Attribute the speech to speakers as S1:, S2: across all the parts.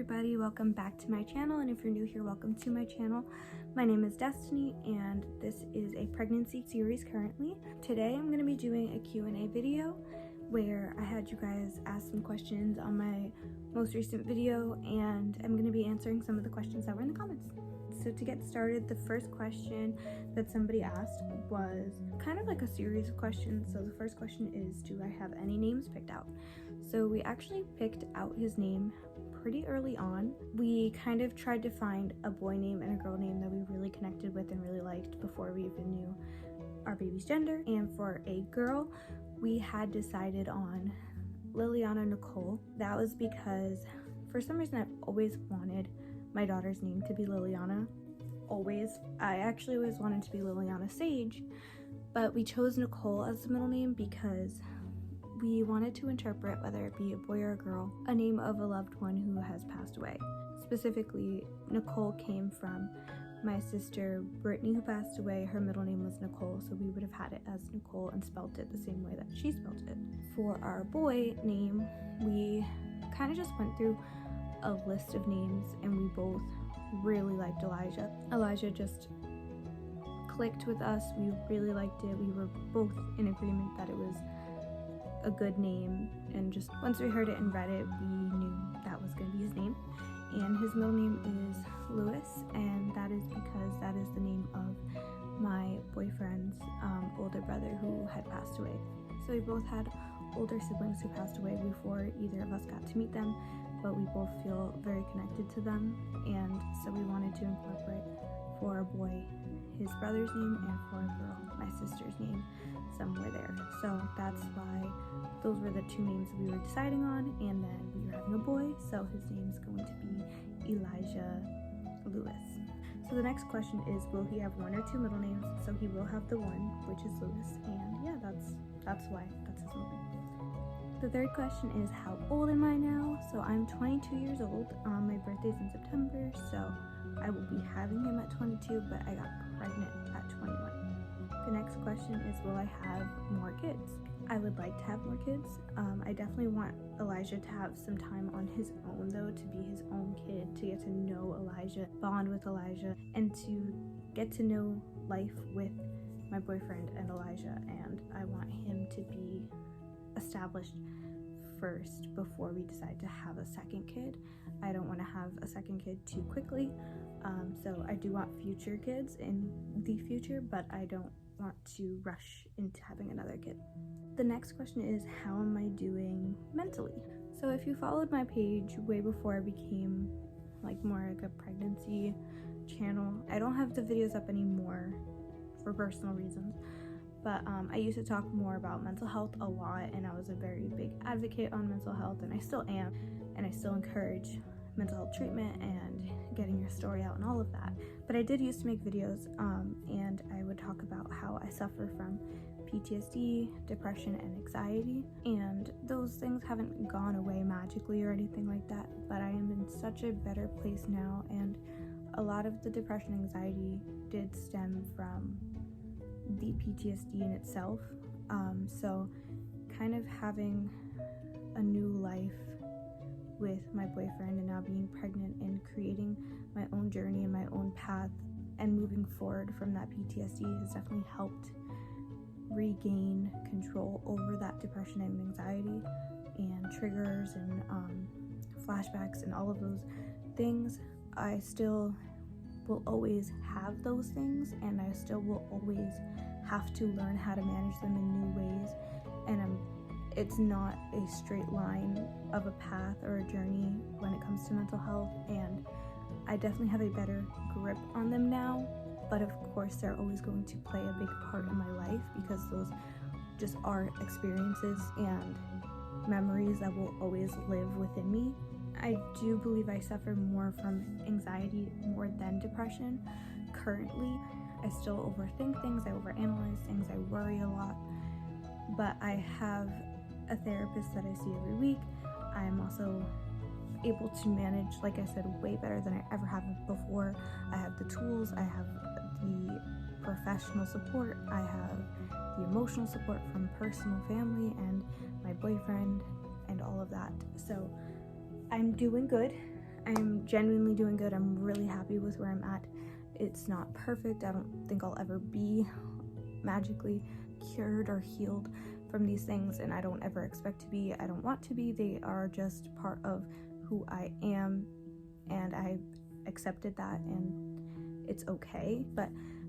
S1: everybody, welcome back to my channel, and if you're new here, welcome to my channel. My name is Destiny and this is a pregnancy series currently. Today I'm going to be doing a Q&A video where I had you guys ask some questions on my most recent video, and I'm going to be answering some of the questions that were in the comments. So to get started, the first question that somebody asked was kind of like a series of questions. So the first question is, do I have any names picked out? So we actually picked out his name pretty early on. We kind of tried to find a boy name and a girl name that we really connected with and really liked before we even knew our baby's gender. And for a girl, we had decided on Liliana Nicole. That was because for some reason I've always wanted my daughter's name to be Liliana. Always. I actually always wanted to be Liliana Sage, but we chose Nicole as the middle name because we wanted to interpret, whether it be a boy or a girl, a name of a loved one who has passed away. Specifically, Nicole came from my sister Brittany, who passed away. Her middle name was Nicole, so we would have had it as Nicole and spelt it the same way that she spelt it. For our boy name, we kind of just went through a list of names and we both really liked Elijah. Elijah just clicked with us. We really liked it. We were both in agreement that it was a good name, and just once we heard it and read it, we knew that was going to be his name. And his middle name is Lewis, and that is because that is the name of my boyfriend's older brother who had passed away. So we both had older siblings who passed away before either of us got to meet them, but we both feel very connected to them, and so we wanted to incorporate for a boy his brother's name and for a girl my sister's name somewhere there. So that's why those were the two names we were deciding on, and then we were having a boy, so his name's going to be Elijah Lewis. So the next question is, will he have one or two middle names? So he will have the one, which is Lewis, and yeah, that's why that's his middle name. The third question is, how old am I now? So I'm 22 years old. My birthday's in September, so I will be having him at 22, but I got pregnant at 21. The next question is, will I have more kids? I would like to have more kids. I definitely want Elijah to have some time on his own, though, to be his own kid, to get to know Elijah, bond with Elijah, and to get to know life with my boyfriend and Elijah. And I want him to be established first before we decide to have a second kid. I don't want to have a second kid too quickly. So I do want future kids in the future, but I don't want to rush into having another kid. The next question is, how am I doing mentally? So if you followed my page way before I became more like a pregnancy channel, I don't have the videos up anymore for personal reasons, but I used to talk more about mental health a lot, and I was a very big advocate on mental health, and I still am, and I still encourage mental health treatment and getting your story out and all of that. But I did used to make videos, and I would talk about how I suffer from PTSD, depression, and anxiety, and those things haven't gone away magically or anything like that, but I am in such a better place now, and a lot of the depression and anxiety did stem from the PTSD in itself. So kind of having a new life with my boyfriend and now being pregnant and creating my own journey and my own path and moving forward from that PTSD has definitely helped regain control over that depression and anxiety and triggers and flashbacks and all of those things. I still will always have those things, and I still will always have to learn how to manage them in new ways, and it's not a straight line of a path or a journey when it comes to mental health, and I definitely have a better grip on them now, but of course they're always going to play a big part in my life because those just are experiences and memories that will always live within me. I do believe I suffer more from anxiety more than depression currently. I still overthink things, I overanalyze things, I worry a lot, but I have a therapist that I see every week. I'm also able to manage, like I said, way better than I ever have before. I have the tools, I have the professional support, I have the emotional support from personal family and my boyfriend and all of that. So I'm doing good. I'm genuinely doing good. I'm really happy with where I'm at. It's not perfect. I don't think I'll ever be magically cured or healed from these things, and I don't ever expect to be. I don't want to be. They are just part of who I am, and I accepted that, and it's okay. But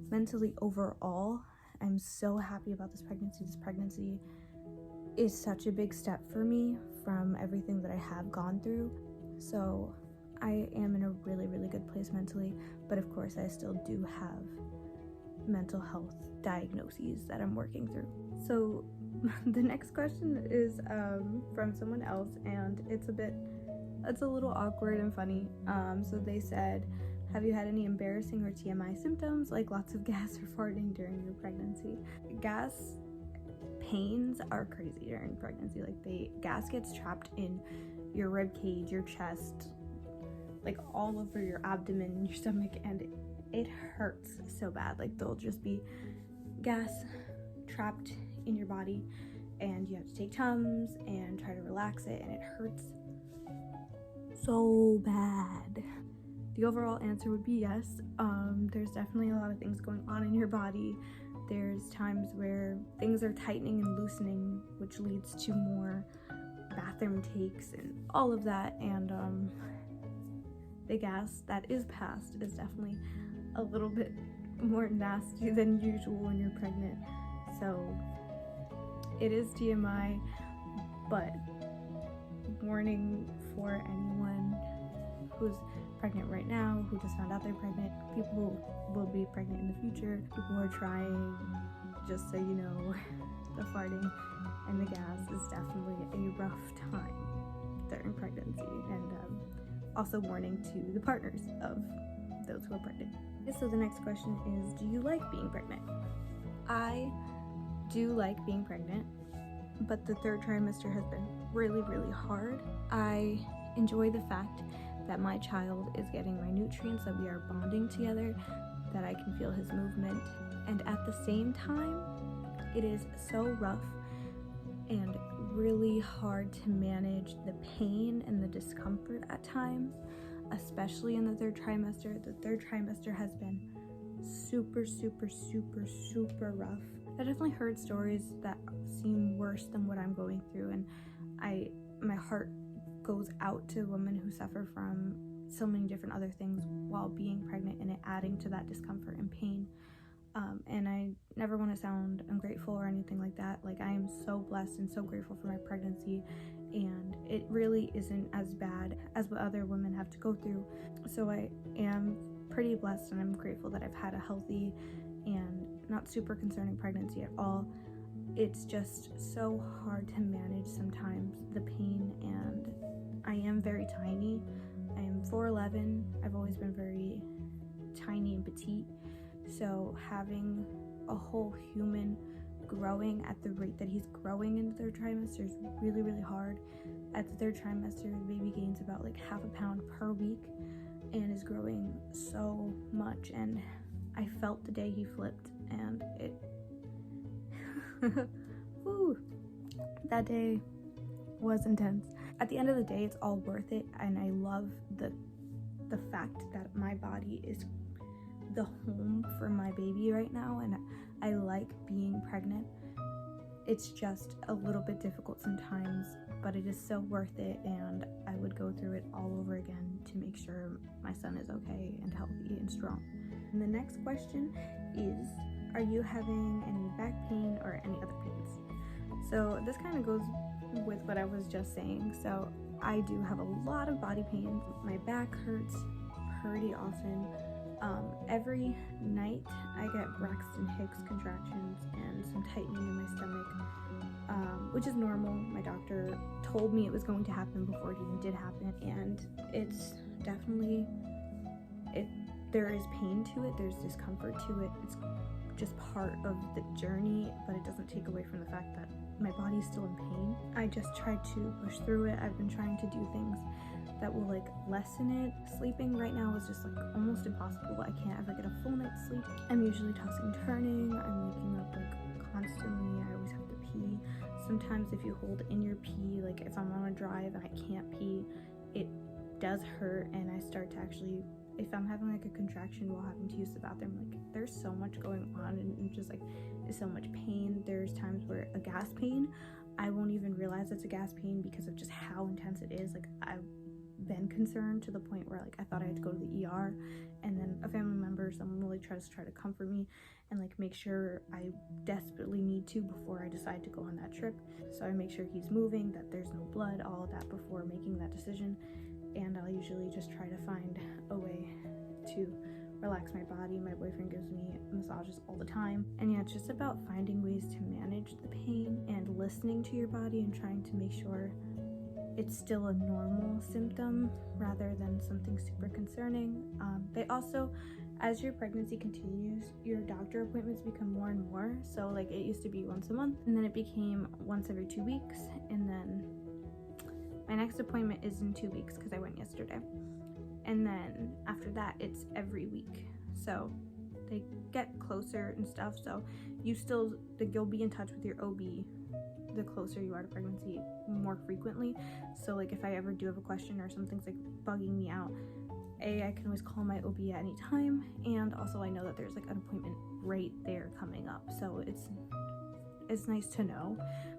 S1: mentally, overall, I'm so happy about this pregnancy. This pregnancy is such a big step for me from everything that I have gone through. So I am in a really, really good place mentally, but of course I still do have mental health diagnoses that I'm working through. So the next question is from someone else, and it's a little awkward and funny. So they said, have you had any embarrassing or TMI symptoms, like lots of gas or farting during your pregnancy? Gas pains are crazy during pregnancy. Like gas gets trapped in your rib cage, your chest, like all over your abdomen, your stomach, and it hurts so bad. Like there'll just be gas trapped in your body, and you have to take Tums and try to relax it, and it hurts so bad. The overall answer would be yes. There's definitely a lot of things going on in your body. There's times where things are tightening and loosening, which leads to more bathroom takes and all of that, and the gas that is passed is definitely a little bit more nasty than usual when you're pregnant. So it is TMI, but warning for anyone who's pregnant right now, who just found out they're pregnant, people who will be pregnant in the future, people who are trying, just so you know, the farting and the gas is definitely a rough time during pregnancy, and also warning to the partners of those who are pregnant. So the next question is, do you like being pregnant? I do like being pregnant, but the third trimester has been really, really hard. I enjoy the fact that my child is getting my nutrients, that we are bonding together, that I can feel his movement, and at the same time, it is so rough and really hard to manage the pain and the discomfort at times, especially in the third trimester. The third trimester has been super, super, super, super rough. I definitely heard stories that seem worse than what I'm going through, and my heart goes out to women who suffer from so many different other things while being pregnant, and it adding to that discomfort and pain. And I never want to sound ungrateful or anything like that. Like, I am so blessed and so grateful for my pregnancy, and it really isn't as bad as what other women have to go through. So I am pretty blessed, and I'm grateful that I've had a healthy and not super concerning pregnancy at all. It's just so hard to manage sometimes, the pain, and I am very tiny. I am 4'11". I've always been very tiny and petite. So having a whole human growing at the rate that he's growing in the third trimester is really, really hard. At the third trimester, the baby gains about like half a pound per week and is growing so much. And I felt the day he flipped, and it whew, that day was intense. At the end of the day, it's all worth it, and I love the fact that my body is the home for my baby right now, and I like being pregnant. It's just a little bit difficult sometimes, but it is so worth it, and I would go through it all over again to make sure my son is okay and healthy and strong. And the next question is, are you having any back pain or any other pains? So this kind of goes with what I was just saying. So I do have a lot of body pains. My back hurts pretty often. Every night I get Braxton Hicks contractions and some tightening in my stomach, which is normal. My doctor told me it was going to happen before it even did happen, and it's definitely, there is pain to it, there's discomfort to it. It's just part of the journey, but it doesn't take away from the fact that my body's still in pain. I just try to push through it. I've been trying to do things that will like lessen it. Sleeping right now is just like almost impossible. I can't ever get a full night's sleep. I'm usually tossing and turning. I'm waking up like constantly. I always have to pee. Sometimes if you hold in your pee, like if I'm on a drive and I can't pee, it does hurt and I start to actually, if I'm having like a contraction while having to use the bathroom, like there's so much going on and just like is so much pain. There's times where a gas pain, I won't even realize it's a gas pain because of just how intense it is. Like I've been concerned to the point where like I thought I had to go to the ER, and then a family member, someone really tries to comfort me and like make sure I desperately need to before I decide to go on that trip. So I make sure he's moving, that there's no blood, all of that before making that decision. And I'll usually just try to find a way to relax my body. My boyfriend gives me massages all the time. And yeah, it's just about finding ways to manage the pain and listening to your body and trying to make sure it's still a normal symptom rather than something super concerning. They also, as your pregnancy continues, your doctor appointments become more and more. So like it used to be once a month, and then it became once every 2 weeks, and then my next appointment is in 2 weeks because I went yesterday. And then after that, it's every week. So they get closer and stuff. So you'll be in touch with your OB the closer you are to pregnancy more frequently. So like if I ever do have a question or something's like bugging me out, I can always call my OB at any time. And also I know that there's like an appointment right there coming up. So it's nice to know.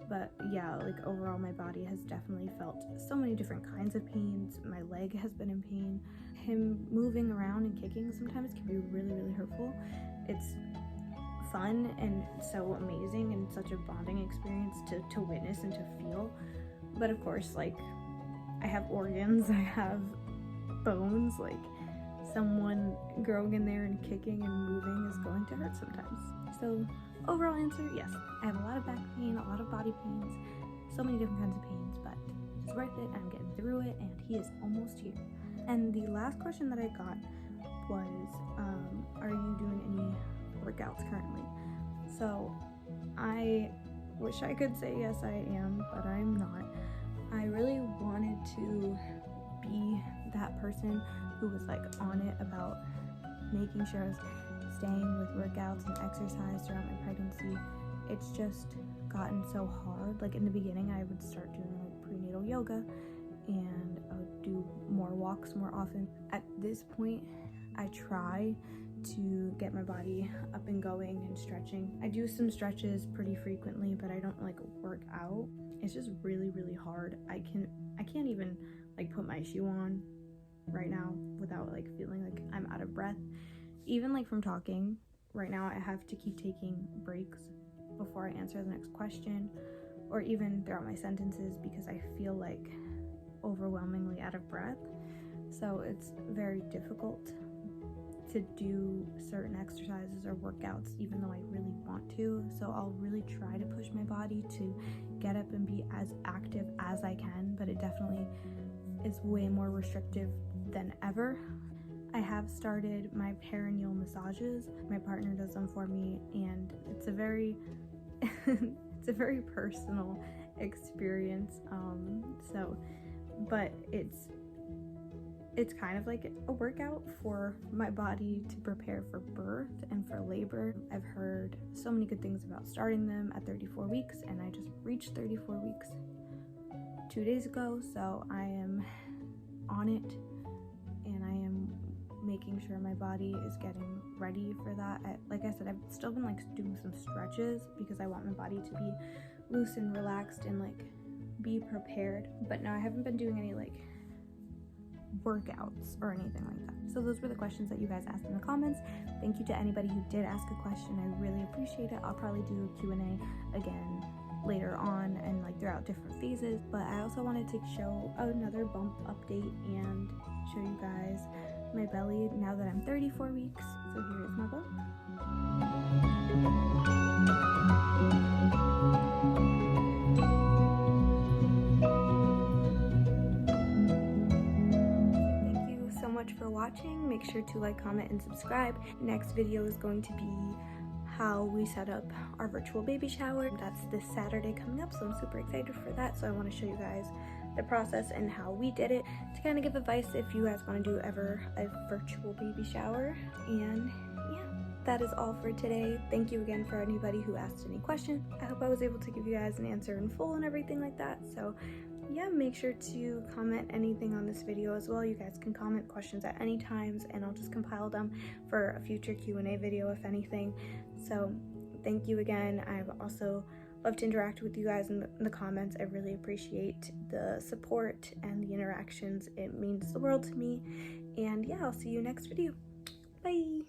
S1: But yeah, like overall my body has definitely felt so many different kinds of pains. My leg has been in pain. Him moving around and kicking sometimes can be really, really hurtful. It's fun and so amazing and such a bonding experience to witness and to feel. But of course, like I have organs, I have bones, like someone growing in there and kicking and moving is going to hurt sometimes. So overall answer, yes, I have a lot of back pain, a lot of body pains, so many different kinds of pains, but it's worth it. I'm getting through it and he is almost here. And the last question that I got was, are you doing any workouts currently? So I wish I could say yes I am, but I'm not. I really wanted to be that person who was like on it about making sure I was staying with workouts and exercise throughout my pregnancy. It's just gotten so hard. Like in the beginning I would start doing like prenatal yoga and I would do more walks more often. At this point I try to get my body up and going and stretching. I do some stretches pretty frequently, but I don't like work out. It's just really, really hard. I can't even like put my shoe on right now without like feeling like I'm out of breath. Even like from talking right now, I have to keep taking breaks before I answer the next question, or even throughout my sentences, because I feel like overwhelmingly out of breath. So it's very difficult to do certain exercises or workouts even though I really want to. So I'll really try to push my body to get up and be as active as I can, but it definitely is way more restrictive than ever. I have started my perineal massages. My partner does them for me, and it's a very it's a very personal experience. But it's kind of like a workout for my body to prepare for birth and for labor. I've heard so many good things about starting them at 34 weeks, and I just reached 34 weeks 2 days ago, so I am on it, and I am making sure my body is getting ready for that. Like I said, I've still been like doing some stretches because I want my body to be loose and relaxed and like be prepared, but no, I haven't been doing any like workouts or anything like that. So those were the questions that you guys asked in the comments. Thank you to anybody who did ask a question. I really appreciate it. I'll probably do a Q&A again later on and like throughout different phases, but I also wanted to show another bump update and show you guys my belly now that I'm 34 weeks. So here is my bump. For watching. Make sure to like, comment, and subscribe. Next video is going to be how we set up our virtual baby shower. That's this Saturday coming up, so I'm super excited for that. So I want to show you guys the process and how we did it to kind of give advice if you guys want to do ever a virtual baby shower. And yeah, that is all for today. Thank you again for anybody who asked any questions. I hope I was able to give you guys an answer in full and everything like that. So yeah, make sure to comment anything on this video as well. You guys can comment questions at any times, and I'll just compile them for a future Q&A video if anything. So thank you again. I've also love to interact with you guys in the comments. I really appreciate the support and the interactions. It means the world to me. And yeah, I'll see you next video. Bye.